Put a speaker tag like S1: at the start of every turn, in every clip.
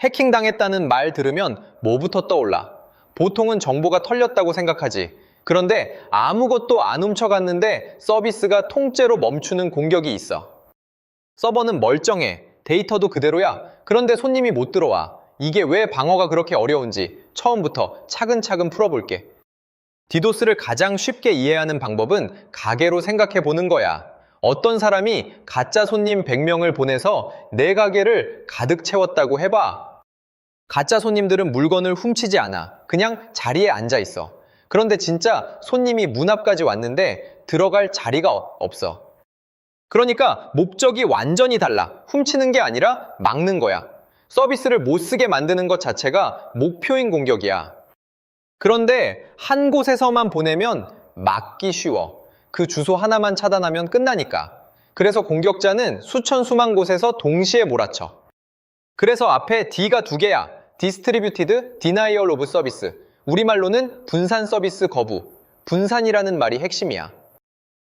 S1: 해킹당했다는 말 들으면 뭐부터 떠올라? 보통은 정보가 털렸다고 생각하지. 그런데 아무것도 안 훔쳐갔는데 서비스가 통째로 멈추는 공격이 있어. 서버는 멀쩡해. 데이터도 그대로야. 그런데 손님이 못 들어와. 이게 왜 방어가 그렇게 어려운지 처음부터 차근차근 풀어볼게. 디도스를 가장 쉽게 이해하는 방법은 가게로 생각해 보는 거야. 어떤 사람이 가짜 손님 100명을 보내서 내 가게를 가득 채웠다고 해봐. 가짜 손님들은 물건을 훔치지 않아. 그냥 자리에 앉아 있어. 그런데 진짜 손님이 문 앞까지 왔는데 들어갈 자리가 없어. 그러니까 목적이 완전히 달라. 훔치는 게 아니라 막는 거야. 서비스를 못 쓰게 만드는 것 자체가 목표인 공격이야. 그런데 한 곳에서만 보내면 막기 쉬워. 그 주소 하나만 차단하면 끝나니까. 그래서 공격자는 수천 수만 곳에서 동시에 몰아쳐. 그래서 앞에 D가 두 개야. Distributed Denial of Service. 우리말로는 분산 서비스 거부. 분산이라는 말이 핵심이야.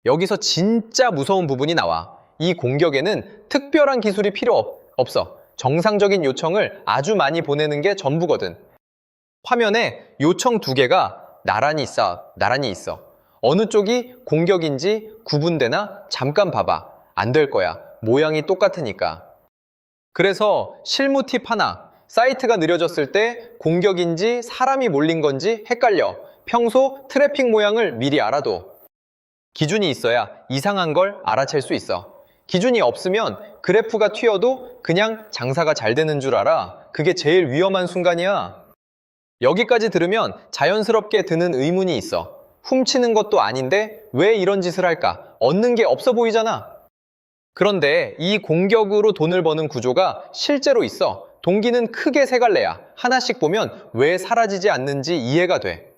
S1: 여기서 진짜 무서운 부분이 나와. 이 공격에는 특별한 기술이 필요 없어. 정상적인 요청을 아주 많이 보내는 게 전부거든. 화면에 요청 두 개가 나란히 있어. 어느 쪽이 공격인지 구분되나? 잠깐 봐봐. 안 될 거야. 모양이 똑같으니까. 그래서 실무 팁 하나. 사이트가 느려졌을 때 공격인지 사람이 몰린 건지 헷갈려. 평소 트래픽 모양을 미리 알아둬. 기준이 있어야 이상한 걸 알아챌 수 있어. 기준이 없으면 그래프가 튀어도 그냥 장사가 잘 되는 줄 알아. 그게 제일 위험한 순간이야. 여기까지 들으면 자연스럽게 드는 의문이 있어. 훔치는 것도 아닌데 왜 이런 짓을 할까? 얻는 게 없어 보이잖아. 그런데 이 공격으로 돈을 버는 구조가 실제로 있어. 동기는 크게 세 갈래야. 하나씩 보면 왜 사라지지 않는지 이해가 돼.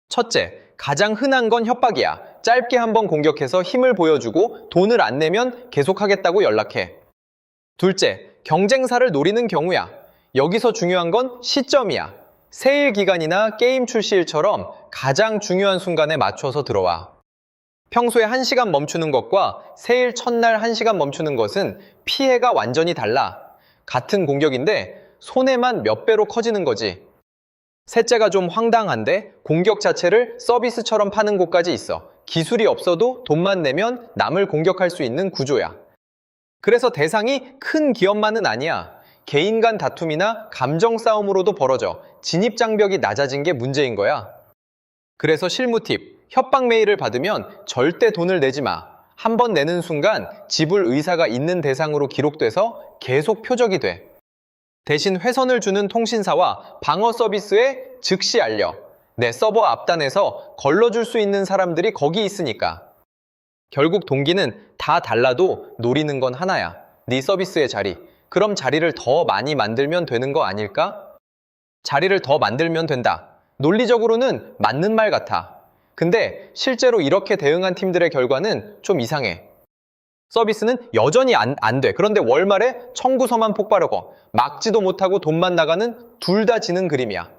S1: 첫째, 가장 흔한 건 협박이야. 짧게 한번 공격해서 힘을 보여주고 돈을 안 내면 계속하겠다고 연락해. 둘째, 경쟁사를 노리는 경우야. 여기서 중요한 건 시점이야. 세일 기간이나 게임 출시일처럼 가장 중요한 순간에 맞춰서 들어와. 평소에 1시간 멈추는 것과 세일 첫날 1시간 멈추는 것은 피해가 완전히 달라. 같은 공격인데 손해만 몇 배로 커지는 거지. 셋째가 좀 황당한데 공격 자체를 서비스처럼 파는 곳까지 있어. 기술이 없어도 돈만 내면 남을 공격할 수 있는 구조야. 그래서 대상이 큰 기업만은 아니야. 개인 간 다툼이나 감정 싸움으로도 벌어져. 진입 장벽이 낮아진 게 문제인 거야. 그래서 실무 팁. 협박 메일을 받으면 절대 돈을 내지 마. 한 번 내는 순간 지불 의사가 있는 대상으로 기록돼서 계속 표적이 돼. 대신 회선을 주는 통신사와 방어 서비스에 즉시 알려. 내 서버 앞단에서 걸러줄 수 있는 사람들이 거기 있으니까. 결국 동기는 다 달라도 노리는 건 하나야. 네 서비스의 자리. 그럼 자리를 더 많이 만들면 되는 거 아닐까? 자리를 더 만들면 된다. 논리적으로는 맞는 말 같아. 근데 실제로 이렇게 대응한 팀들의 결과는 좀 이상해. 서비스는 여전히 안 돼. 그런데 월말에 청구서만 폭발하고 막지도 못하고 돈만 나가는 둘 다 지는 그림이야.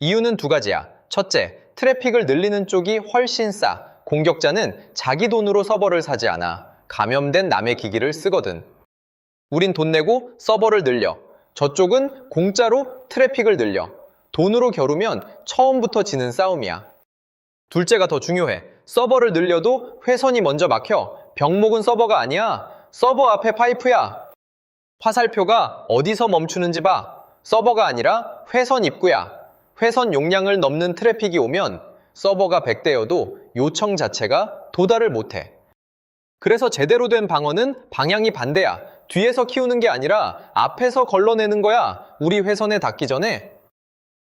S1: 이유는 두 가지야. 첫째, 트래픽을 늘리는 쪽이 훨씬 싸. 공격자는 자기 돈으로 서버를 사지 않아. 감염된 남의 기기를 쓰거든. 우린 돈 내고 서버를 늘려. 저쪽은 공짜로 트래픽을 늘려. 돈으로 겨루면 처음부터 지는 싸움이야. 둘째가 더 중요해. 서버를 늘려도 회선이 먼저 막혀. 병목은 서버가 아니야. 서버 앞에 파이프야. 화살표가 어디서 멈추는지 봐. 서버가 아니라 회선 입구야. 회선 용량을 넘는 트래픽이 오면 서버가 100대여도 요청 자체가 도달을 못해. 그래서 제대로 된 방어는 방향이 반대야. 뒤에서 키우는 게 아니라 앞에서 걸러내는 거야. 우리 회선에 닿기 전에.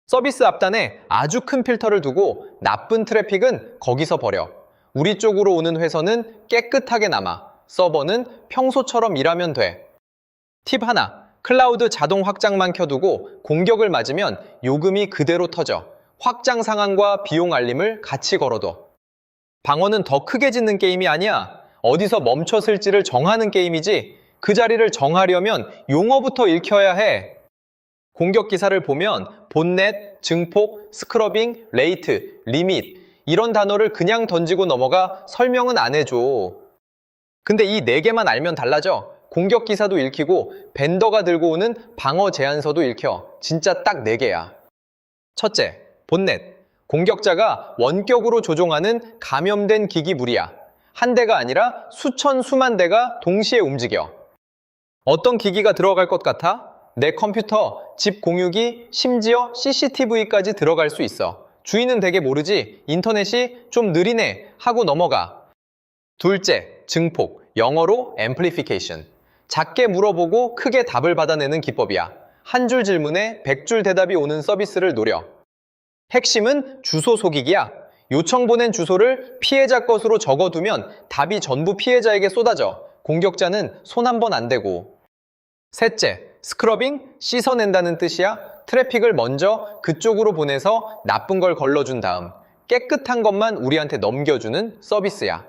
S1: 서비스 앞단에 아주 큰 필터를 두고 나쁜 트래픽은 거기서 버려. 우리 쪽으로 오는 회선은 깨끗하게 남아. 서버는 평소처럼 일하면 돼. 팁 하나. 클라우드 자동 확장만 켜두고 공격을 맞으면 요금이 그대로 터져. 확장 상한과 비용 알림을 같이 걸어둬. 방어는 더 크게 짓는 게임이 아니야. 어디서 멈춰설지를 정하는 게임이지. 그 자리를 정하려면 용어부터 읽혀야 해. 공격 기사를 보면 본넷, 증폭, 스크러빙, 레이트, 리밋 이런 단어를 그냥 던지고 넘어가 설명은 안 해줘. 근데 이 4개만 알면 달라져. 공격 기사도 읽히고 벤더가 들고 오는 방어 제안서도 읽혀. 진짜 딱 4개야. 첫째, 본넷. 공격자가 원격으로 조종하는 감염된 기기 무리야. 한 대가 아니라 수천 수만 대가 동시에 움직여. 어떤 기기가 들어갈 것 같아? 내 컴퓨터, 집 공유기, 심지어 CCTV까지 들어갈 수 있어. 주인은 되게 모르지. 인터넷이 좀 느리네 하고 넘어가. 둘째, 증폭. 영어로 amplification. 작게 물어보고 크게 답을 받아내는 기법이야. 한 줄 질문에 100줄 대답이 오는 서비스를 노려. 핵심은 주소 속이기야. 요청 보낸 주소를 피해자 것으로 적어두면 답이 전부 피해자에게 쏟아져. 공격자는 손 한 번 안 대고. 셋째, 스크러빙, 씻어낸다는 뜻이야. 트래픽을 먼저 그쪽으로 보내서 나쁜 걸 걸러준 다음 깨끗한 것만 우리한테 넘겨주는 서비스야.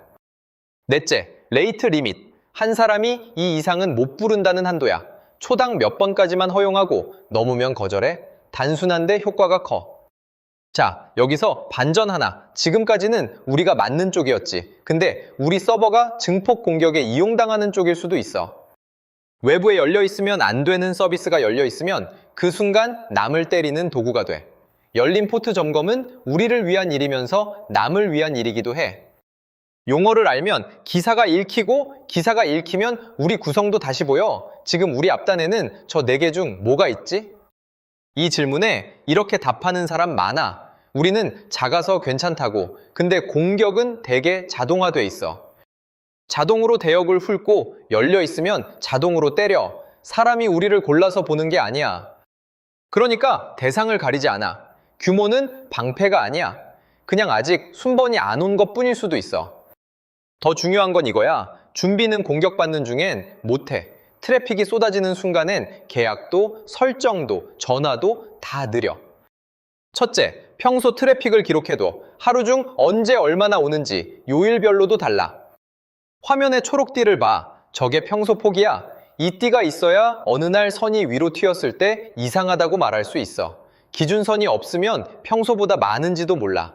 S1: 넷째, 레이트 리밋. 한 사람이 이 이상은 못 부른다는 한도야. 초당 몇 번까지만 허용하고 넘으면 거절해. 단순한데 효과가 커. 자, 여기서 반전 하나. 지금까지는 우리가 맞는 쪽이었지. 근데 우리 서버가 증폭 공격에 이용당하는 쪽일 수도 있어. 외부에 열려있으면 안 되는 서비스가 열려있으면 그 순간 남을 때리는 도구가 돼. 열린 포트 점검은 우리를 위한 일이면서 남을 위한 일이기도 해. 용어를 알면 기사가 읽히고 기사가 읽히면 우리 구성도 다시 보여. 지금 우리 앞단에는 저 4개 중 뭐가 있지? 이 질문에 이렇게 답하는 사람 많아. 우리는 작아서 괜찮다고. 근데 공격은 대개 자동화돼 있어. 자동으로 대역을 훑고 열려 있으면 자동으로 때려. 사람이 우리를 골라서 보는 게 아니야. 그러니까 대상을 가리지 않아. 규모는 방패가 아니야. 그냥 아직 순번이 안 온 것뿐일 수도 있어. 더 중요한 건 이거야. 준비는 공격받는 중엔 못해. 트래픽이 쏟아지는 순간엔 계약도, 설정도, 전화도 다 느려. 첫째, 평소 트래픽을 기록해둬. 하루 중 언제 얼마나 오는지 요일별로도 달라. 화면에 초록띠를 봐. 저게 평소 폭이야. 이 띠가 있어야 어느 날 선이 위로 튀었을 때 이상하다고 말할 수 있어. 기준선이 없으면 평소보다 많은지도 몰라.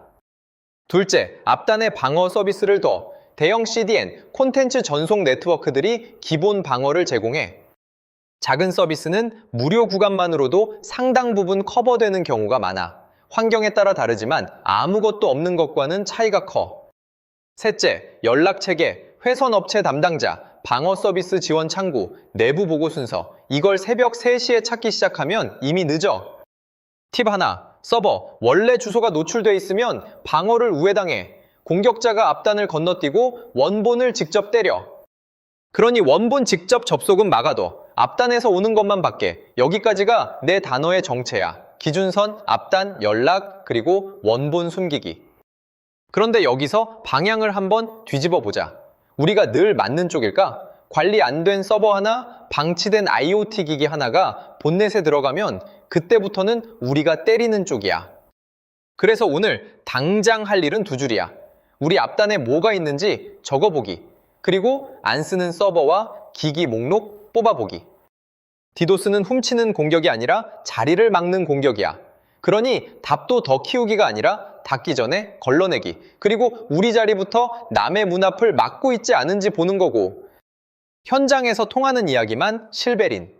S1: 둘째, 앞단에 방어 서비스를 둬. 대형 CDN, 콘텐츠 전송 네트워크들이 기본 방어를 제공해. 작은 서비스는 무료 구간만으로도 상당 부분 커버되는 경우가 많아. 환경에 따라 다르지만 아무것도 없는 것과는 차이가 커. 셋째, 연락체계, 회선업체 담당자, 방어 서비스 지원 창구, 내부 보고 순서. 이걸 새벽 3시에 찾기 시작하면 이미 늦어. 팁 하나, 서버, 원래 주소가 노출돼 있으면 방어를 우회당해. 공격자가 앞단을 건너뛰고 원본을 직접 때려. 그러니 원본 직접 접속은 막아둬. 앞단에서 오는 것만 받게. 여기까지가 내 단어의 정체야. 기준선, 앞단, 연락, 그리고 원본 숨기기. 그런데 여기서 방향을 한번 뒤집어 보자. 우리가 늘 맞는 쪽일까? 관리 안 된 서버 하나, 방치된 IoT 기기 하나가 본넷에 들어가면 그때부터는 우리가 때리는 쪽이야. 그래서 오늘 당장 할 일은 2줄이야. 우리 앞단에 뭐가 있는지 적어보기. 그리고 안 쓰는 서버와 기기 목록 뽑아보기. 디도스는 훔치는 공격이 아니라 자리를 막는 공격이야. 그러니 답도 더 키우기가 아니라 닫기 전에 걸러내기. 그리고 우리 자리부터 남의 문 앞을 막고 있지 않은지 보는 거고. 현장에서 통하는 이야기만 실베린.